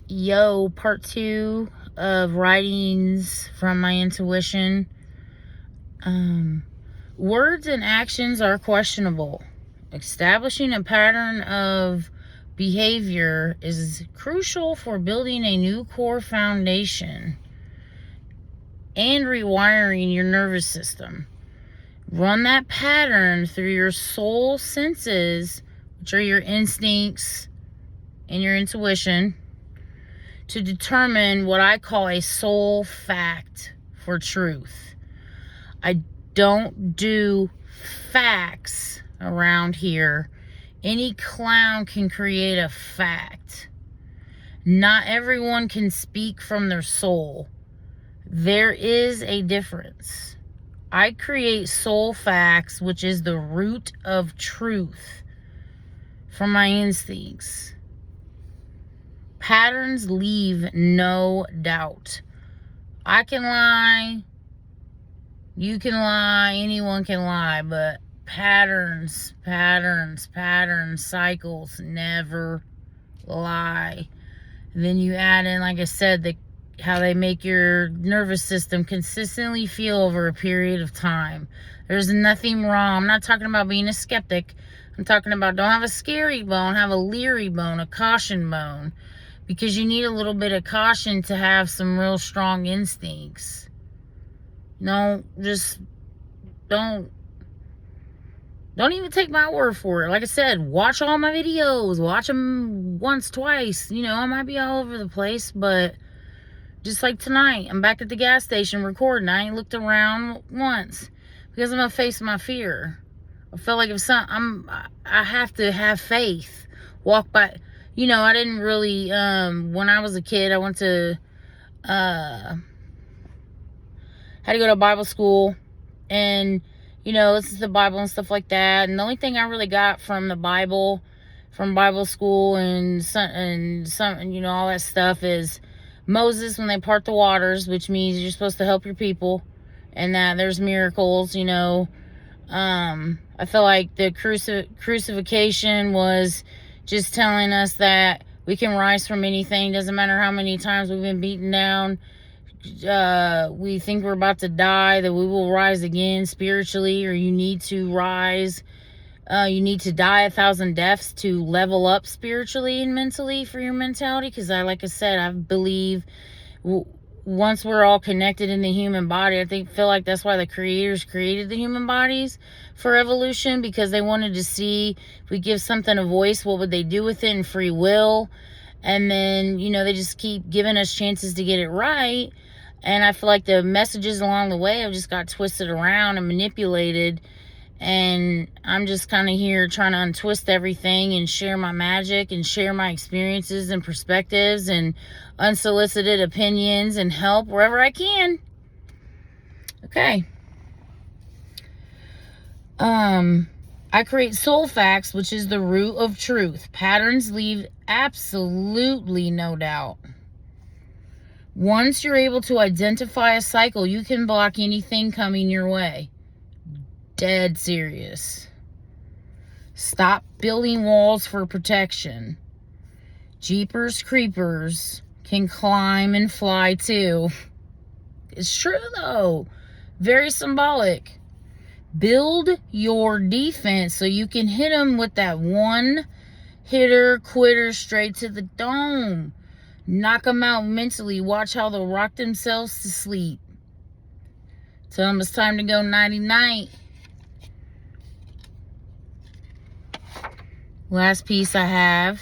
Yo, part 2 of writings from my intuition. Words and actions are questionable. Establishing a pattern of behavior is crucial for building a new core foundation and rewiring your nervous system. Run that pattern through your soul senses, which are your instincts and your intuition, to determine what I call a soul fact for truth. I don't do facts around here. Any clown can create a fact. Not everyone can speak from their soul. There is a difference. I create soul facts, which is the root of truth, from my instincts. Patterns leave no doubt. I can lie, you can lie, anyone can lie, but patterns, cycles never lie. And then you add in, like I said, how they make your nervous system consistently feel over a period of time. There's nothing wrong. I'm not talking about being a skeptic. I'm talking about don't have a scary bone, have a leery bone, a caution bone. Because you need a little bit of caution to have some real strong instincts. No, just don't even take my word for it. Like I said, watch all my videos. Watch them once, twice. I might be all over the place, but just like tonight, I'm back at the gas station recording. I ain't looked around once because I'm gonna face my fear. I feel like I have to have faith. Walk by. I didn't really, when I was a kid, I went to, had to go to Bible school and, listen to the Bible and stuff like that. And the only thing I really got from the Bible, from Bible school and all that stuff is Moses, when they part the waters, which means you're supposed to help your people and that there's miracles, I feel like the crucifixion was just telling us that we can rise from anything. Doesn't matter how many times we've been beaten down. We think we're about to die, that we will rise again spiritually, or you need to rise. You need to die 1,000 deaths to level up spiritually and mentally for your mentality. Because like I said, I believe once we're all connected in the human body, feel like that's why the creators created the human bodies for evolution, because they wanted to see if we give something a voice, what would they do with it in free will. And then, they just keep giving us chances to get it right. And I feel like the messages along the way have just got twisted around and manipulated. And I'm just kind of here trying to untwist everything and share my magic and share my experiences and perspectives and unsolicited opinions and help wherever I can. Okay. I create soul facts, which is the root of truth. Patterns leave absolutely no doubt. Once you're able to identify a cycle, you can block anything coming your way. Dead serious. Stop building walls for protection. Jeepers creepers can climb and fly too. It's true though. Very symbolic. Build your defense so you can hit them with that one hitter quitter straight to the dome. Knock them out mentally. Watch how they'll rock themselves to sleep. Tell them it's time to go nighty-night. Last piece I have.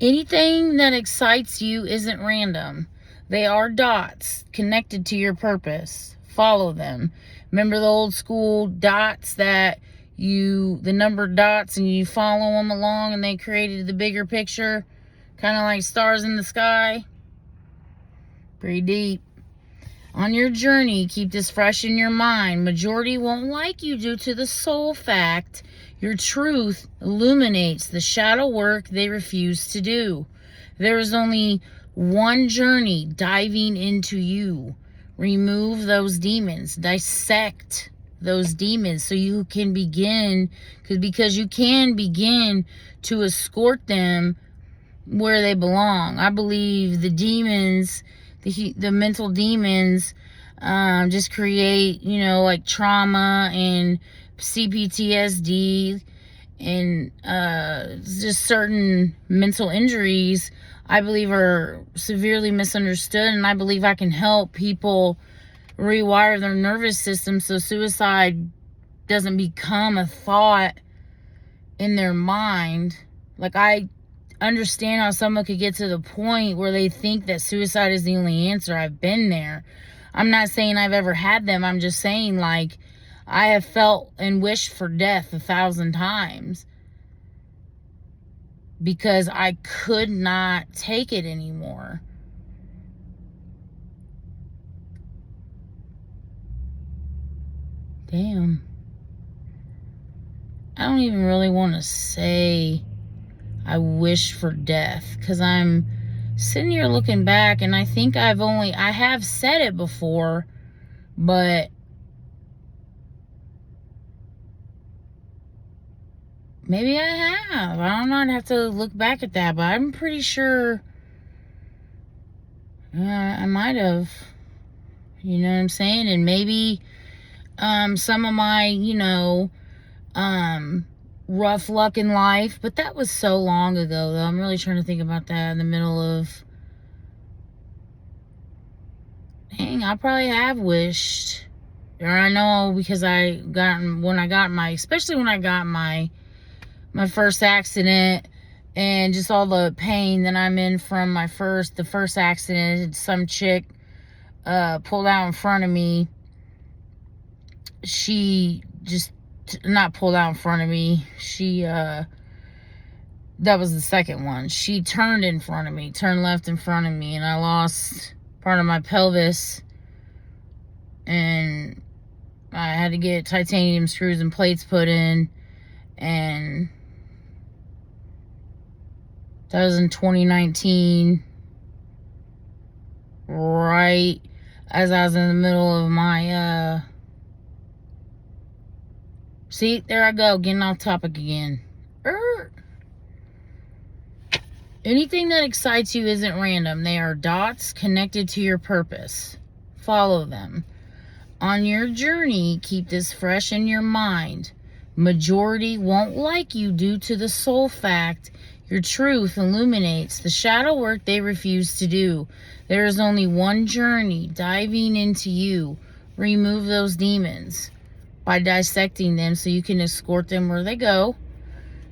Anything that excites you isn't random. They are dots connected to your purpose. Follow them. Remember the old school dots the numbered dots, and you follow them along and they created the bigger picture? Kind of like stars in the sky. Pretty deep. On your journey, keep this fresh in your mind. Majority won't like you due to the soul fact. Your truth illuminates the shadow work they refuse to do. There is only one journey: diving into you. Remove those demons. Dissect those demons so you can begin, because you can begin to escort them where they belong. I believe the demons, the mental demons, just create, you know, like trauma and CPTSD and just certain mental injuries. I believe are severely misunderstood, and I believe I can help people rewire their nervous system so suicide doesn't become a thought in their mind. Like, I understand how someone could get to the point where they think that suicide is the only answer. I've been there. I'm not saying I've ever had them. I'm just saying, like, I have felt and wished for death 1,000 times because I could not take it anymore. Damn. I don't even really want to say I wish for death, because I'm sitting here looking back and I think I have said it before, but maybe I have. I don't know. I'd have to look back at that, but I'm pretty sure I might have. You know what I'm saying? And maybe some of my, you know, rough luck in life, but that was so long ago, though. I'm really trying to think about that in the middle of... Dang, I probably have wished. Or I know, because when I got my first accident, and just all the pain that I'm in from the first accident, some chick pulled out in front of me. She just not pulled out in front of me. She that was the second one. She turned left in front of me, and I lost part of my pelvis, and I had to get titanium screws and plates put in, and that was in 2019, right as I was in the middle of my see, there I go, getting off topic again. Anything that excites you isn't random. They are dots connected to your purpose. Follow them. On your journey, keep this fresh in your mind. Majority won't like you due to the sole fact your truth illuminates the shadow work they refuse to do. There is only one journey, diving into you. Remove those demons by dissecting them so you can escort them where they go.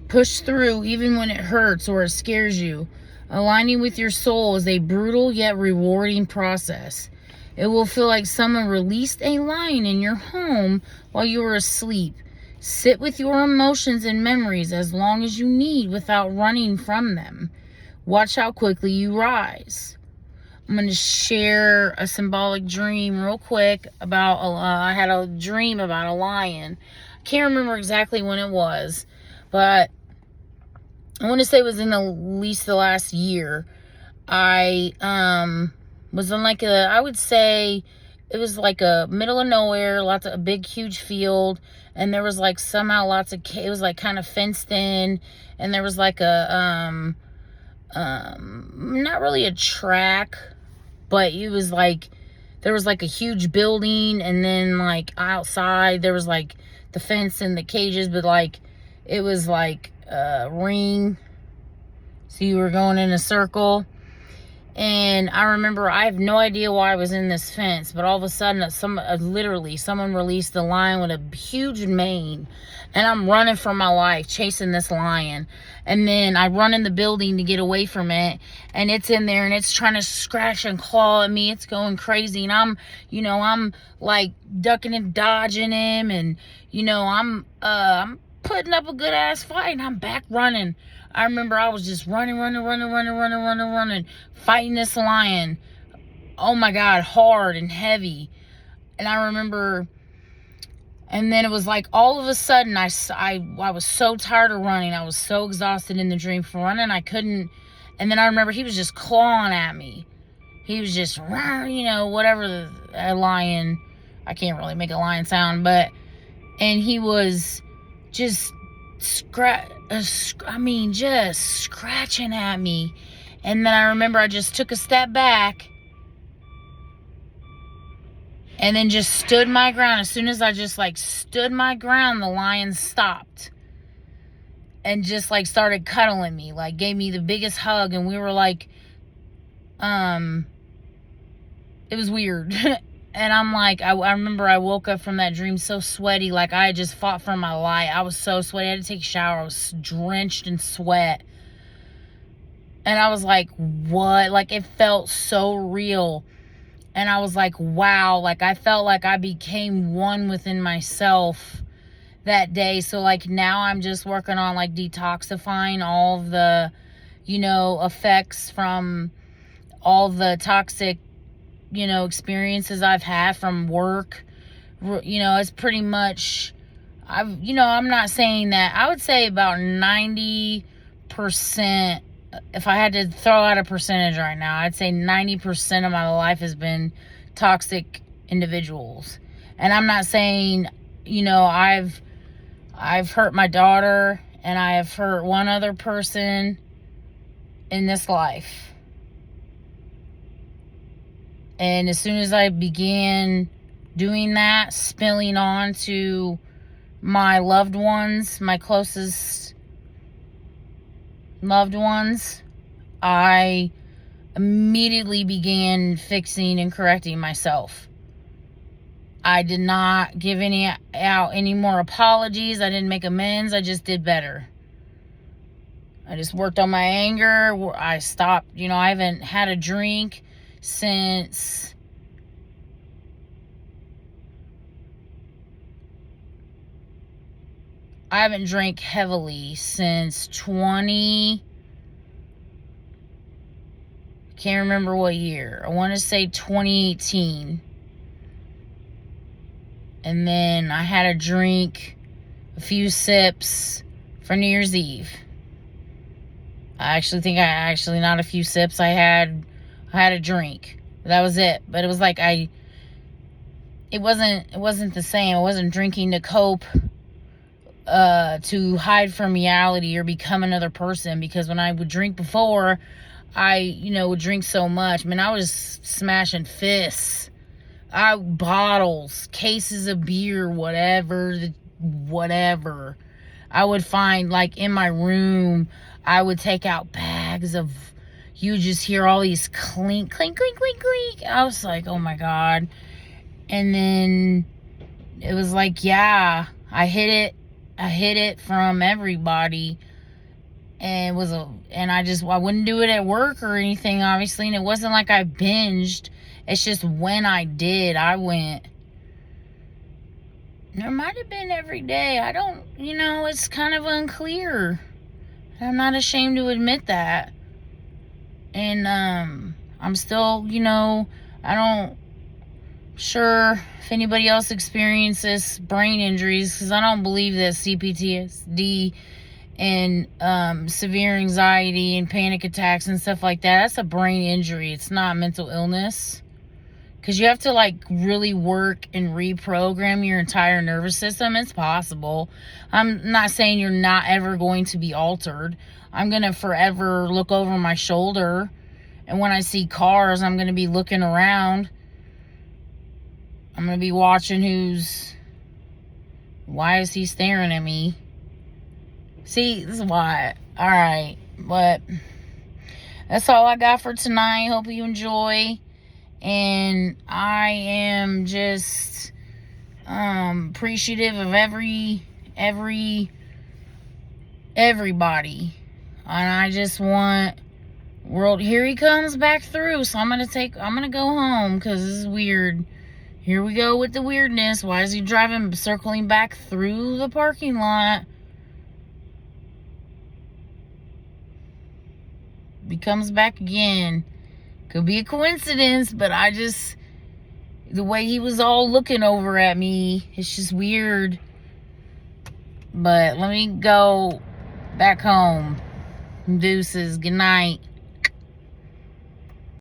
Push through even when it hurts or it scares you. Aligning with your soul is a brutal yet rewarding process. It will feel like someone released a lion in your home while you were asleep. Sit with your emotions and memories as long as you need without running from them. Watch how quickly you rise. I'm going to share a symbolic dream real quick about, I had a dream about a lion. I can't remember exactly when it was, but I want to say it was in at least the last year. I was in like I would say it was like a middle of nowhere, a big huge field, and there was like somehow it was like kind of fenced in, and there was like a not really a track, but it was like there was like a huge building, and then like outside there was like the fence and the cages, but like it was like a ring, so you were going in a circle. And I remember, I have no idea why I was in this fence, but all of a sudden literally someone released the lion with a huge mane, and I'm running for my life chasing this lion. And then I run in the building to get away from it, and it's in there and it's trying to scratch and claw at me. It's going crazy, and I'm like ducking and dodging him, and I'm putting up a good ass fight, and I'm back running. I remember I was just running, fighting this lion. Oh my God, hard and heavy. And I remember, and then it was like all of a sudden I was so tired of running. I was so exhausted in the dream from running. I couldn't. And then I remember he was just clawing at me. He was just, whatever a lion. I can't really make a lion sound, and he was just just scratching at me. And then I remember I just took a step back and then just stood my ground. As soon as I just like stood my ground, the lion stopped and just like started cuddling me, like gave me the biggest hug. And we were like, it was weird. And I'm like, I remember I woke up from that dream so sweaty, like I had just fought for my life. I was so sweaty. I had to take a shower. I was drenched in sweat. And I was like, what? Like, it felt so real. And I was like, wow. Like, I felt like I became one within myself that day. So, like, now I'm just working on, like, detoxifying all of the, effects from all the toxic experiences I've had from work. It's pretty much, I'm not saying that. I would say about 90%, if I had to throw out a percentage right now, I'd say 90% of my life has been toxic individuals. And I'm not saying, I've hurt my daughter and I have hurt one other person in this life. And as soon as I began doing that, spilling on to my loved ones, my closest loved ones, I immediately began fixing and correcting myself. I did not give out any more apologies. I didn't make amends. I just did better. I just worked on my anger. I stopped, I haven't had a drink since I haven't drank heavily since can't remember what year. I want to say 2018. And then I had a drink, a few sips for New Year's Eve. I actually think not a few sips. I had a drink. That was it. But it was like it wasn't the same. I wasn't drinking to cope, to hide from reality or become another person. Because when I would drink before, I, would drink so much. I mean, I was smashing fists. Bottles, cases of beer, whatever. I would find, like, in my room, I would take out bags of, you just hear all these clink, clink, clink, clink, clink. I was like, oh my God. And then it was like, yeah, I hid it from everybody. And I wouldn't do it at work or anything, obviously. And it wasn't like I binged. It's just when I did, I went. There might have been every day. I don't, it's kind of unclear. I'm not ashamed to admit that. And I'm still, I don't sure if anybody else experiences brain injuries, because I don't believe that CPTSD and severe anxiety and panic attacks and stuff like that's a brain injury. It's not mental illness. Because you have to, like, really work and reprogram your entire nervous system. It's possible. I'm not saying you're not ever going to be altered. I'm going to forever look over my shoulder. And when I see cars, I'm going to be looking around. I'm going to be watching why is he staring at me? See, this is why. All right. But that's all I got for tonight. Hope you enjoy. And I am just appreciative of everybody. And I just want here he comes back through. So I'm gonna go home because this is weird. Here we go with the weirdness. Why is he circling back through the parking lot? He comes back again. Could be a coincidence, but the way he was all looking over at me, it's just weird. But let me go back home. Deuces. Good night.